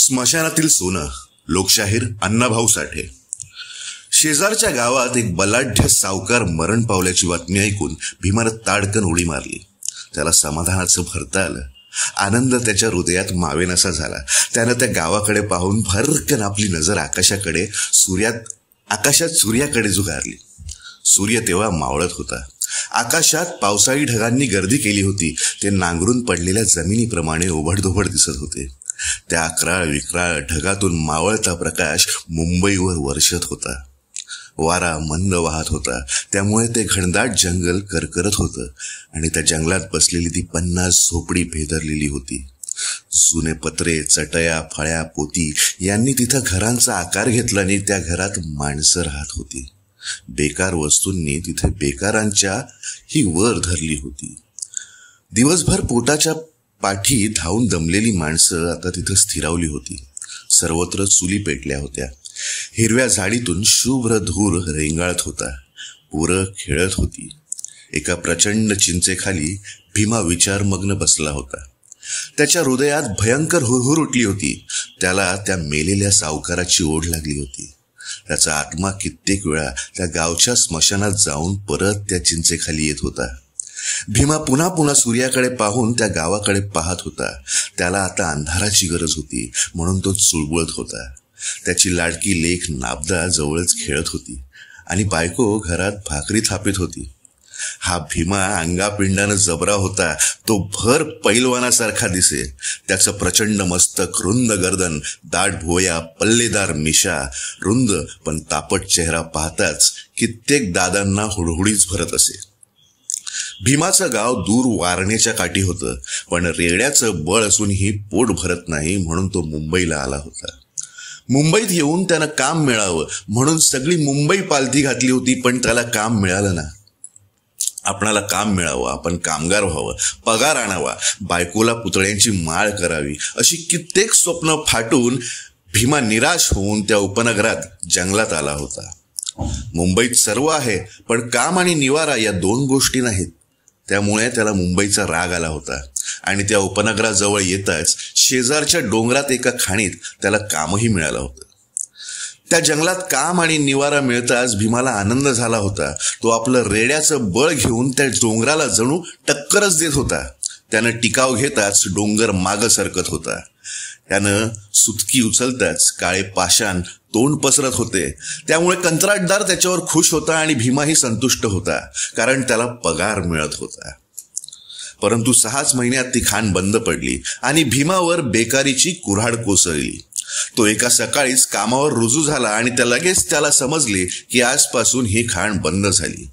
स्मशानातील सोनं. लोकशाहीर अण्णाभाऊ साठे. शेजारच्या गावात एक बलाढ्य सावकार मरण पावल्याची बातमी ऐकून भीमानं ताडकन उडी मारली. त्याला समाधानाचं भरता आलं. आनंद त्याच्या हृदयात मावेनासा झाला. त्यानं त्या गावाकडे पाहून भरकन आपली नजर आकाशात सूर्याकडे झुगारली. सूर्य तेव्हा मावळत होता. आकाशात पावसाळी ढगांनी गर्दी केली होती. ते नांगरून पडलेल्या जमिनीप्रमाणे ओबडधोबड दिसत होते. त्या अकराळ विक्राळ ढगातून मावळता प्रकाश मुंबईवर वर्षत होता. वारा मंद वाहत होता. त्यामुळे ते घनदाट जंगल करकरत होतं आणि त्या जंगलात बसलेली ती 50 झोपडी भेदरलेली होती. जुने पत्रे, चटया, फळ्या, पोती यांनी तिथं घरांचा आकार घेतला आणि त्या घरात माणसं राहत होती. बेकार वस्तूंनी तिथे बेकारांच्या ही वर धरली होती. दिवसभर पोटाच्या पाठी धावून दमलेली माणसं आता तिथं स्थिरावली होती. सर्वत्र चुली पेटल्या होत्या. हिरव्या झाडीतून शुभ्र धूर रेंगाळत होता. पोरं खेळत होती. एका प्रचंड चिंचेखाली भीमा विचारमग्न बसला होता. त्याच्या हृदयात भयंकर हुरहुर उठली होती. त्याला त्या मेलेल्या सावकाराची ओढ लागली होती. त्याचा आत्मा कित्येक वेळा त्या गावच्या स्मशानात जाऊन परत त्या चिंचेखाली येत होता. भीमा पुन्हा पुन्हा सूर्याकडे पाहून त्या गावाकडे पाहत होता. त्याला आता अंधाराची गरज होती म्हणून तो चुळबुळत होता. त्याची लाडकी लेक नाबदा जवळच खेळत होती आणि बायको घरात भाकरी थापीत होती. हा भीमा अंगापिंडानं जबरा होता. तो भर पैलवानासारखा दिसे. त्याचं प्रचंड मस्तक, रुंद गर्दन, दाट भुवया, पल्लेदार मिशा, रुंद पण तापट चेहरा पाहताच कित्येक दादांना हुडहुडीच भरत असे. भीमाचं गाव दूर वारणेच्या काठी होतं, पण रेड्याचं बळ असूनही पोट भरत नाही म्हणून तो मुंबईला आला होता. मुंबईत येऊन त्यानं काम मिळावं म्हणून सगळी मुंबई पालथी घातली होती, पण त्याला काम मिळालं ना. आपणाला काम मिळावं, आपण कामगार व्हावं, पगार आणावा, बायकोला पुतळ्यांची माळ करावी, अशी कित्येक स्वप्न फाटून भीमा निराश होऊन त्या उपनगरात जंगलात आला होता. मुंबईत सर्व आहे, पण काम आणि निवारा या 2 गोष्टी नाहीत. त्यामुळे त्याला मुंबईचा राग आला होता आणि त्या उपनगराजवळ येताच शेजारच्या डोंगरात एका खाणीत त्याला कामही मिळालं होतं. त्या जंगलात काम आणि निवारा मिळताच भीमाला आनंद झाला होता. तो आपलं रेड्याचं बळ घेऊन त्या डोंगराला जणू टक्करच देत होता. त्यानं टिकाव घेताच डोंगर मागं सरकत होता. त्यानं सुटकी उचलताच काळे पाषाण तोंड पसरत होते. त्यामुळे कंत्राटदार त्याच्यावर खुश होता आणि भीमाही संतुष्ट होता, कारण त्याला पगार मिळत होता. परंतु 6च महिन्यात ती खाण बंद पडली आणि भीमावर बेकारीची कुऱ्हाड कोसळली. तो एका सकाळीच कामावर रुजू झाला आणि लगेच त्याला समजले की आजपासून ही खाण बंद झाली.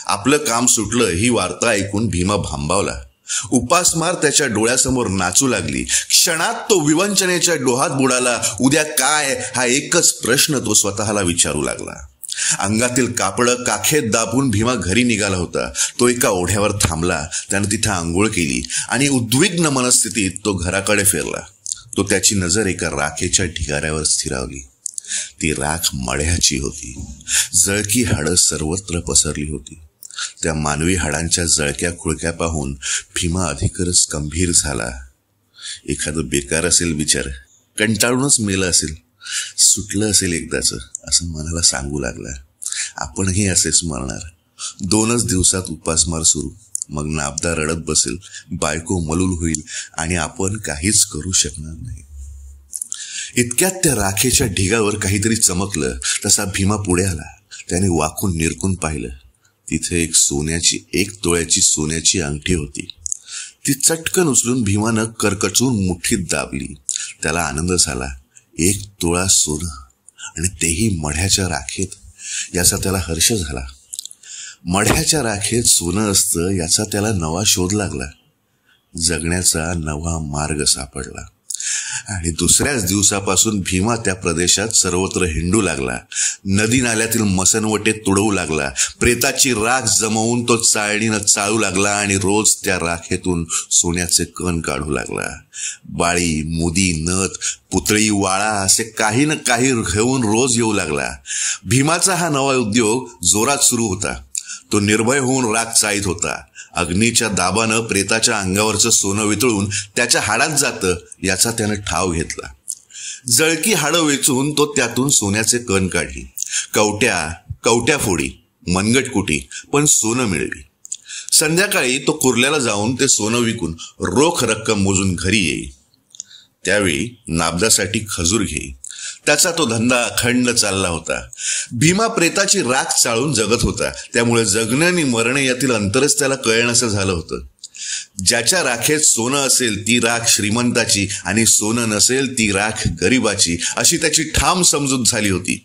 आपलं काम सुटलं ही वार्ता ऐकून भीमा भांबावला. उपासमार त्याच्या डोळ्यासमोर नाचू लागली. क्षणात तो विवंचनेच्या डोहात बुडाला. उद्या काय हा एकच प्रश्न तो स्वतःला विचारू लागला. अंगातील कापडं काखेत दाबून भीमा घरी निघाला होता. तो एका ओढ्यावर थांबला. त्यानं तिथं आंघोळ केली आणि उद्विग्न मनस्थितीत तो घराकडे फिरला. तो त्याची नजर एका राखेच्या ढिगाऱ्यावर स्थिरावली. ती राख मढ्याची होती. जळकी हाडं सर्वत्र पसरली होती. त्या मानवी हाडांच्या जळक्या खुळक्या पाहून भीमा अधिकच गंभीर झाला. एखादं बेकार असेल बिचार, कंटाळूनच मेलं असेल, सुटलं असेल एकदाच, असं मनाला सांगू लागला. आपणही असेच मरणार. 2च दिवसात उपासमार सुरू. मग नाबदा रडत बसेल, बायको मलूल होईल आणि आपण काहीच करू शकणार नाही. इतक्यात त्या राखेच्या ढिगावर काहीतरी चमकलं. तसा भीमा पुढे आला. त्याने वाकून निरकून पाहिलं. तिथे एक तोळ्याची सोन्याची अंगठी होती. ती चटकन उचलून भीमानं करकचून मुठीत दाबली. त्याला आनंद झाला. 1 तोळा सोनं आणि तेही मढ्याच्या राखेत, याचा त्याला हर्ष झाला. मढ्याच्या राखेत सोनं असतं याचा त्याला नवा शोध लागला. जगण्याचा नवा मार्ग सापडला. आणि 2ऱ्याच दिवसापासून भीमा त्या प्रदेशात सर्वत्र हिंडू लागला. नदी नाल्यातील मसनवटे तुडवू लागला. प्रेताची राख जमवून तो चाळणीनं चाळू लागला आणि रोज त्या राखेतून सोन्याचे कण काढू लागला. बाळी, मुदी, नथ, पुतळी, वाळा असे काही ना काही घेऊन रोज येऊ लागला. भीमाचा हा नवा उद्योग जोरात सुरू होता. तो निर्भय होऊन राख चाळीत होता. अग्नीच्या दाबानं प्रेताच्या अंगावरचं सोनं वितळून त्याच्या हाडात जातं याचा त्यानं ठाव घेतला. जळकी हाडं वेचून तो त्यातून सोन्याचे कण काढली. कवट्या फोडी, मनगटकुटी, पण सोनं मिळवी. संध्याकाळी तो कुर्ल्याला जाऊन ते सोनं विकून रोख रक्कम मोजून घरी येई. त्यावेळी नाबदासाठी खजूर घेई. त्याचा तो धंदा अखंड चालला होता. भीमा प्रेताची राख चाळून जगत होता. त्यामुळे जगणे आणि मरणे यातील अंतरच त्याला कळेनासं झालं होतं. ज्याच्या राखेत सोनं असेल ती राख श्रीमंताची आणि सोनं नसेल ती राख गरिबाची, अशी त्याची ठाम समजूत झाली होती.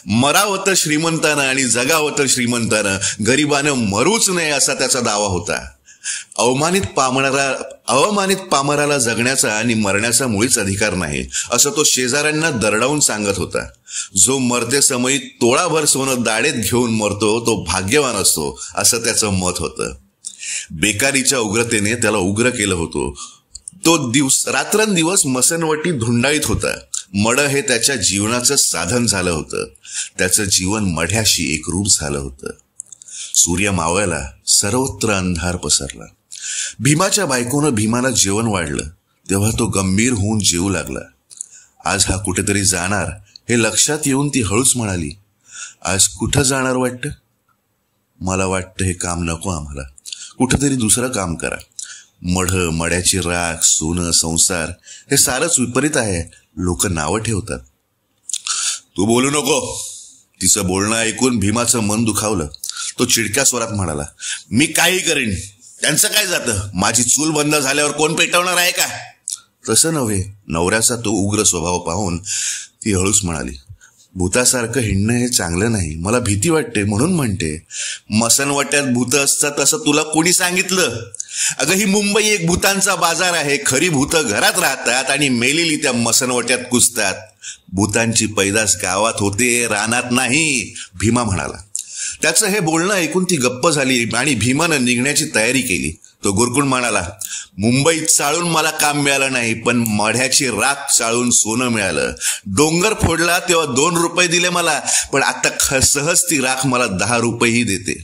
मरावं तर श्रीमंतानं आणि जगावं तर श्रीमंतानं, गरिबानं मरूच नये असा त्याचा दावा होता. अवमानित पामराला जगण्याचा आणि मरण्याचा मुळीच अधिकार नाही, असं तो शेजाऱ्यांना दरडावून सांगत होता. जो मरते समयी तोळाभर सोनं दाढेत घेऊन मरतो तो भाग्यवान असतो, असं त्याचं मत होतं. बेकारीच्या उग्रतेने त्याला उग्र केलं होतं. तो रात्रंदिवस मसनवटी धुंडाळीत होता. मड हे त्याच्या जीवनाचं साधन झालं होतं. त्याचं जीवन मढ्याशी एकरूप झालं होतं. सूर्य मावळला, सर्वत्र अंधार पसरला. भीमाच्या बायकोनं भीमाला जेवण वाढलं तेव्हा तो गंभीर होऊन जेवू लागला. आज हा कुठेतरी जाणार हे लक्षात येऊन ती हळूच म्हणाली, आज कुठं जाणार वाटतं? मला वाटतं हे काम नको आम्हाला, कुठंतरी दुसरं काम करा. मड्याची राख, सोनं, संसार हे सारंच विपरीत आहे. लोक नावं ठेवतात. तू बोलू नको. तिचं बोलणं ऐकून भीमाचं मन दुखावलं. तो चिडक्या स्वरात म्हणाला, मी काही करीन, त्यांचं काय जातं? माझी चूल बंद झाल्यावर कोण पेटवणार आहे का? तसं नव्हे. नवऱ्याचा तो उग्र स्वभाव पाहून ती हळूच म्हणाली, भूतासारखं हिंडणं हे चांगलं नाही. मला भीती वाटते म्हणून म्हणते. मसनवट्यात भूत असतात असं तुला कोणी सांगितलं? अगं, ही मुंबई एक भूतांचा बाजार आहे. खरी भूतं घरात राहतात आणि मेलेली त्या मसनवट्यात कुसतात. भूतांची पैदास गावात होते, रानात नाही, भीमा म्हणाला. त्याचं हे बोलणं ऐकून ती गप्प झाली आणि भीमानं निघण्याची तयारी केली. तो गुरकुण म्हणाला, मुंबईत चाळून मला काम मिळालं नाही, पण मढ्याची राख चाळून सोनं मिळालं. डोंगर फोडला तेव्हा 2 रुपये दिले मला, पण आता सहज ती राख मला 10 रुपयेही देते.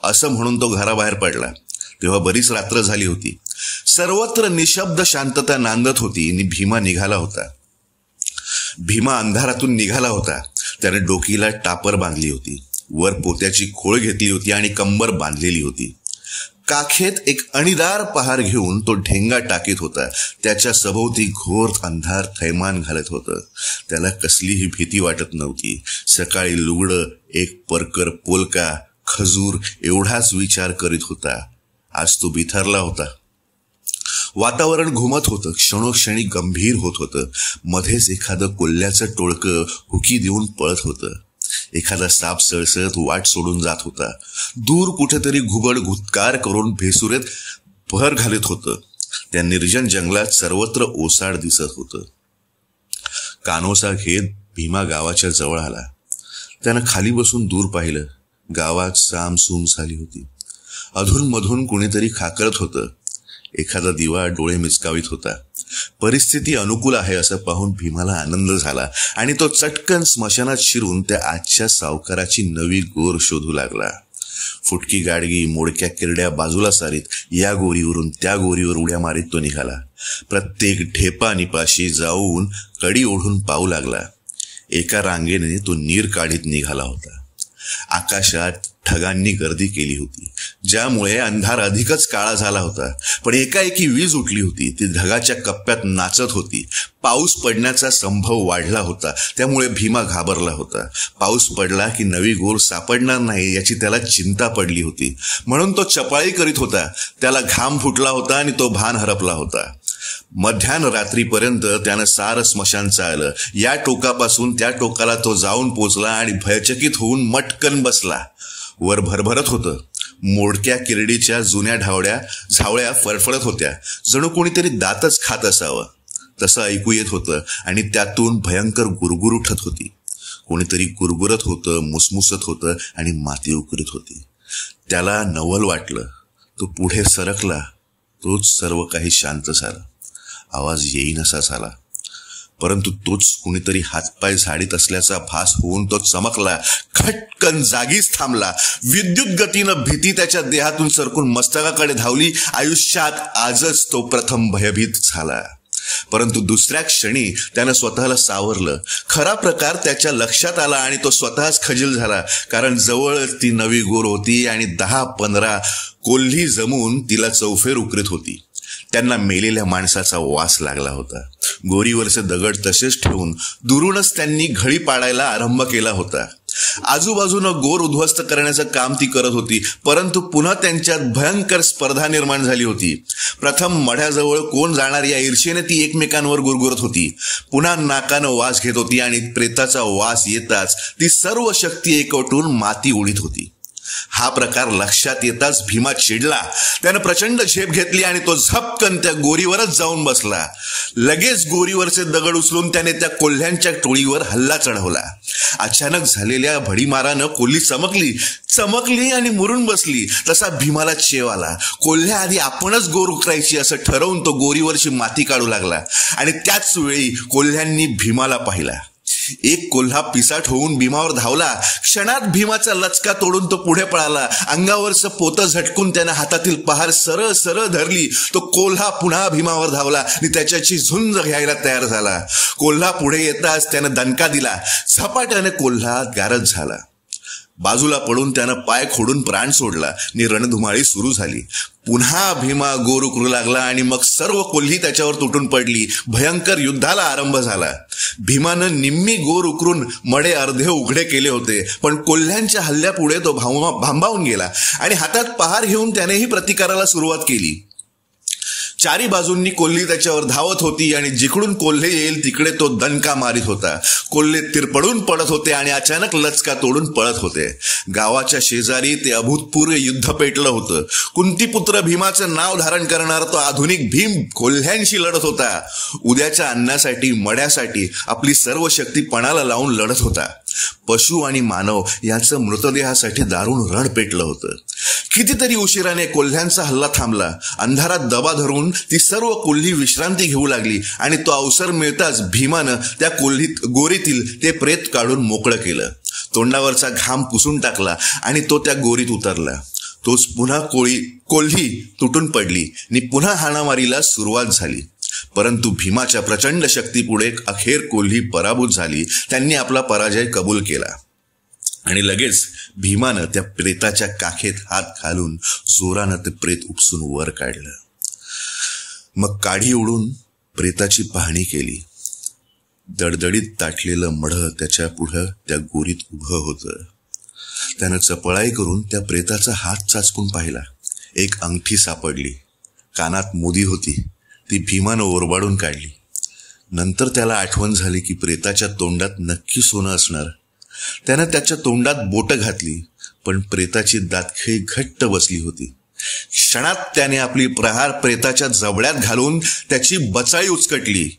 असं म्हणून तो घराबाहेर पडला. तेव्हा बरीच रात्र झाली होती. सर्वत्र निशब्द शांतता नांदत होती आणि भीमा अंधारातून निघाला होता. त्याने डोकीला टापर बांधली होती, वर पोत्याची खोळ घेतली होती आणि कंबर बांधलेली होती. काखेत एक अणीदार पहार घेऊन तो ढेंगा टाकीत होता. त्याच्या सभोवती घोर अंधार थैमान घालत होतं. त्याला कसलीही भीती वाटत नव्हती. सकाळी लुगडं, एक परकर पोलका, खजूर एवढाच विचार करीत होता. आज तो बिथरला होता. वातावरण घुमत होतं, क्षणोक्षणी गंभीर होत होतं. मध्येच एखादं कोल्ह्याचं टोळकं हुकी देऊन पळत होतं. एखादा साप सळसळत वाट सोडून जात होता. दूर कुठेतरी घुबड घुतकार करून भेसुरेत भर घालत होतं. त्या निर्जन जंगलात सर्वत्र ओसाड दिसत होतं. कानोसा घेत भीमा गावाच्या जवळ आला. त्यानं खाली बसून दूर पाहिलं. गावात सामसूम झाली होती. अधूनमधून कुणीतरी खाकरत होतं. एखादा दिवा डोळे मिचकावीत होता. परिस्थिती अनुकूल आहे असं पाहून भीमाला आनंद झाला आणि तो चटकन स्मशानात शिरून त्या आजच्या सावकाराची नवी गोर शोधू लागला. फुटकी गाडगी, मोडक्या किरड्या बाजूला सारीत या गोरीवरून त्या गोरीवर उड्या मारीत तो निघाला. प्रत्येक ढेपानिपाशी जाऊन कडी ओढून पाहू लागला. एका रांगेने तो नीर काढीत निघाला होता. आकाशात ढगांनी गर्दी केली होती, ज्यामुळे अंधार अधिकच काळा झाला होता. पण एकाएकी वीज उठली होती. ती ढगाच्या कप्प्यात नाचत होती. पाऊस पडण्याचा संभव वाढला होता. त्यामुळे भीमा घाबरला होता. पाऊस पडला की नवी गोर सापडणार नाही याची त्याला चिंता पडली होती. म्हणून तो चपाळी करीत होता. त्याला घाम फुटला होता आणि तो भान हरपला होता. मध्यान रात्रीपर्यंत त्यानं सारं स्मशान चाललं. या टोकापासून त्या टोकाला तो जाऊन पोचला आणि भयचकित होऊन मटकन बसला. वर भरभरत होतं. मोडक्या किरडीच्या जुन्या झावळ्या फडफडत होत्या. जणू कोणीतरी दातच खात असावं तसं ऐकू येत होतं आणि त्यातून भयंकर गुरगुर उठत होती. कोणीतरी गुरगुरत होतं, मुसमुसत होतं आणि माती उकरत होती. त्याला नवल वाटलं. तो पुढे सरकला. तोच सर्व काही शांत झालं. आवाज येईनसा झाला. परंतु तोच कुणीतरी हातपाय झाडीत असल्याचा भास होऊन तो चमकला. खटकन जागीच थांबला. विद्युत गतीनं भीती त्याच्या देहातून सरकून मस्तकाकडे धावली. आयुष्यात आजच तो प्रथम भयभीत झाला. परंतु दुसऱ्या क्षणी त्यानं स्वतःला सावरलं. खरा प्रकार त्याच्या लक्षात आला आणि तो स्वतःच खजील झाला, कारण जवळ ती नवी गोर होती आणि 10-15 कोल्ही जमून तिला चौफेर उकरीत होती. त्यांना मेलेल्या माणसाचा वास लागला होता. गोरीवरचे दगड तसेच ठेवून दुरूनच त्यांनी घळी पाडायला आरंभ केला होता. आजूबाजूनं गोर उद्ध्वस्त करण्याचं काम ती करत होती, परंतु पुन्हा त्यांच्यात भयंकर स्पर्धा निर्माण झाली होती. प्रथम मढ्याजवळ कोण जाणार या ईर्षेने ती एकमेकांवर गुरगुरत होती. पुन्हा नाकानं वास घेत होती आणि प्रेताचा वास येताच ती सर्व शक्ती एकवटून माती उडीत होती. हा प्रकार लक्षात येताच भीमा चिडला. त्यानं प्रचंड झेप घेतली आणि तो झपकन त्या गोरीवरच जाऊन बसला. लगेच गोरीवरचे दगड उचलून त्याने त्या कोल्ह्यांच्या टोळीवर हल्ला चढवला. अचानक झालेल्या भडीमारानं कोल्ही चमकली आणि मुरून बसली. तसा भीमाला चेव आला. कोल्ह्या आधी आपणच गोर उकरायची असं ठरवून तो गोरीवरची माती काढू लागला आणि त्याच वेळी कोल्ह्यांनी भीमाला पाहिला. एक कोल्हा पिसाट होऊन भीमावर धावला. क्षणात भीमाचा लचका तोडून तो पुढे पळाला. अंगावरचं पोतं झटकून त्यानं हातातील पहार सरळ सरळ धरली. तो कोल्हा पुन्हा भीमावर धावला आणि त्याच्याची झुंज घ्यायला तयार झाला. कोल्हा पुढे येताच त्यानं दणका दिला. झपाट्याने कोल्हा गारद झाला. बाजूला पडून त्यानं पाय खोडून प्राण सोडला आणि रणधुमाळी सुरू झाली. पुन्हा भीमा गोर उकरू लागला आणि मग सर्व कोल्ही त्याच्यावर तुटून पडली. भयंकर युद्धाला आरंभ झाला. भीमानं निम्मी गोर उकरून मडे अर्धे उघडे केले होते, पण कोल्ह्यांच्या हल्ल्यापुढे तो भांबावून गेला आणि हातात पहार घेऊन त्यानेही प्रतिकाराला सुरुवात केली. चारी बाजूंनी कोल्ही त्याच्यावर धावत होती आणि जिकडून कोल्हे येईल तिकडे तो दणका मारित होता. कोल्हे तिरपडून पडत होते आणि अचानक लचका तोडून पळत होते. गावाच्या शेजारी ते अभूतपूर्व युद्ध पेटलं होतं. कुंतीपुत्र भीमाचं नाव धारण करणारा तो आधुनिक भीम कोल्ह्यांशी लढत होता. उद्याच्या अन्नासाठी, मड्यासाठी आपली सर्व शक्ती पणाला लावून लढत होता. पशु आणि मानव याचं मृतदेहासाठी दारुण रण पेटलं होतं. कितीतरी उशिराने कोल्ह्यांचा हल्ला थांबला. अंधारात दबा धरून ती सर्व कोल्ही विश्रांती घेऊ लागली आणि तो अवसर मिळताच भीमानं त्या गोरीतील ते प्रेत काढून मोकळं केलं. तोंडावरचा घाम पुसून टाकला आणि तो त्या गोरीत उतरला. तोच पुन्हा कोल्ही तुटून पडली आणि पुन्हा हाणामारीला सुरुवात झाली. परंतु भीमाच्या प्रचंड शक्तीपुढे अखेर कोल्ही पराभूत झाली. त्यांनी आपला पराजय कबूल केला आणि लगेच भीमानं त्या प्रेताच्या काखेत हात घालून जोरानं ते प्रेत उपसून वर काढलं. मग काठी ओढून प्रेताची पाहणी केली. दडदडीत ताटलेलं मढं त्याच्या पुढं त्या गोरीत उभं होतं. त्यानं चपळाई करून त्या प्रेताचा हात चाचपून पाहिला. एक अंगठी सापडली. कानात मोदी होती. ती भीमानं ओरबाडून काढली. नंतर त्याला आठवण झाली की प्रेताच्या तोंडात नक्की सोनं असणार. त्यानं त्याच्या तोंडात बोटं घातली, पण प्रेताची दातखिळी घट्ट बसली होती. क्षणात त्याने आपली प्रहार प्रेताच्या जबड्यात घालून त्याची बचाई उचकटली.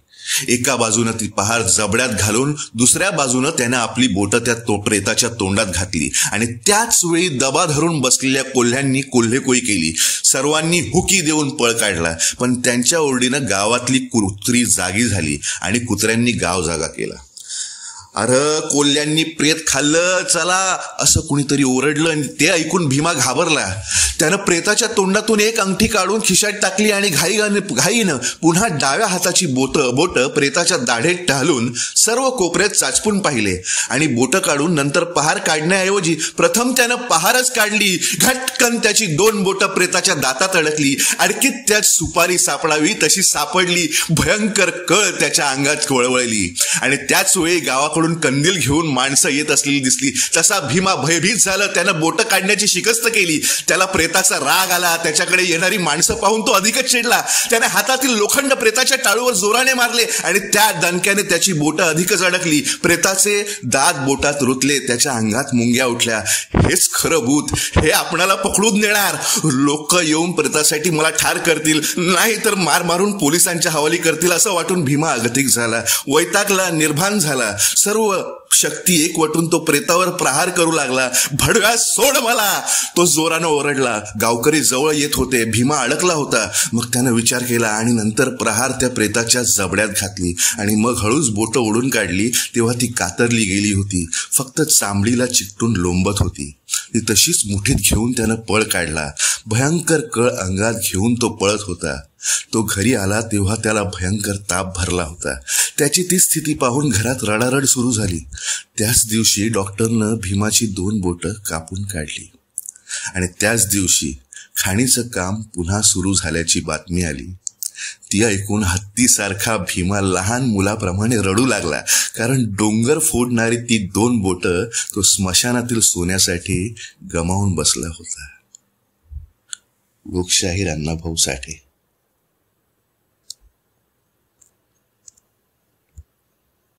एका बाजूनं ती पहार जबड्यात घालून दुसऱ्या बाजूनं त्यानं आपली बोटं त्या प्रेताच्या तोंडात घातली आणि त्याच वेळी दबा धरून बसलेल्या कोल्ह्यांनी कोल्हेकोई केली. सर्वांनी हुकी देऊन पळ काढला, पण त्यांच्या ओरडीनं गावातली कुत्री जागी झाली आणि कुत्र्यांनी गाव जागा केला. अरे कोल्ह्यांनी प्रेत खाल्लं चला असं कुणीतरी ओरडलं आणि ते ऐकून भीमा घाबरला. त्यानं प्रेताच्या तोंडातून एक अंगठी काढून खिशात टाकली आणि घाईनं पुन्हा डाव्या हाताची बोटं प्रेताच्या दाढेत टाळून सर्व कोपऱ्यात चाचपून पाहिले आणि बोटं काढून नंतर पहार काढण्याऐवजी प्रथम त्यानं पहारच काढली. घटकन त्याची 2 बोटं प्रेताच्या दातात अडकली. अडकीत त्यात सुपारी सापडावी तशी सापडली. भयंकर कळ त्याच्या अंगात वळवळली आणि त्याच वेळी गावाकडून कंदील घेऊन माणसं येत असलेली दिसली. तसा भीमा भयभीत झाला. त्यानं बोटं काढण्याची शिकस्त केली. त्याला प्रेताचा राग आला. त्याच्याकडे येणारी माणसं पाहून तो अधिकच चिडला. त्याने हातातील लोखंड प्रेताच्या टाळूवर जोराने मारले आणि त्या दणक्याने त्याची बोटं अधिकच अडकली. प्रेताचे दात बोटात रुतले. त्याच्या अंगात मुंग्या उठल्या. हेच खरं भूत, हे आपणाला पकडून नेणार. लोक येऊन प्रेतासाठी मला ठार करतील, नाही तर मार मारून पोलिसांच्या हवाली करतील असं वाटून भीमा अगतिक झाला. वैतागला, निर्भान झाला. सर्व शक्ती एकवटून तो प्रेतावर प्रहार करू लागला. भडव्या सोड मला, तो जोरानं ओरडला. गावकरी जवळ येत होते. भीमा अडकला होता. मग त्यानं विचार केला आणि नंतर प्रहार त्या प्रेताच्या जबड्यात घातली आणि मग हळूच बोटं ओढून काढली तेव्हा ती कातरली गेली होती. फक्त चांबडीला चिकटून लोंबत होती. ती तशीच मुठीत घेऊन त्यानं पळ काढला. भयंकर कळ अंगात घेऊन तो पळत होता. तो घरी आला तेव्हा त्याला भयंकर ताप भरला होता. त्याची ती स्थिती पाहून घरात रडारड सुरू झाली. त्याच दिवशी डॉक्टरनं भीमाची 2 बोटं कापून काढली आणि त्याच दिवशी खाणीचं काम पुन्हा सुरू झाल्याची बातमी आली. ती ऐकून हत्तीसारखा भीमा लहान मुलाप्रमाणे रडू लागला, कारण डोंगर फोडणारी ती 2 बोटं तो स्मशानातील सोन्यासाठी गमावून बसला होता. लोकशाहीर अण्णाभाऊ साठे.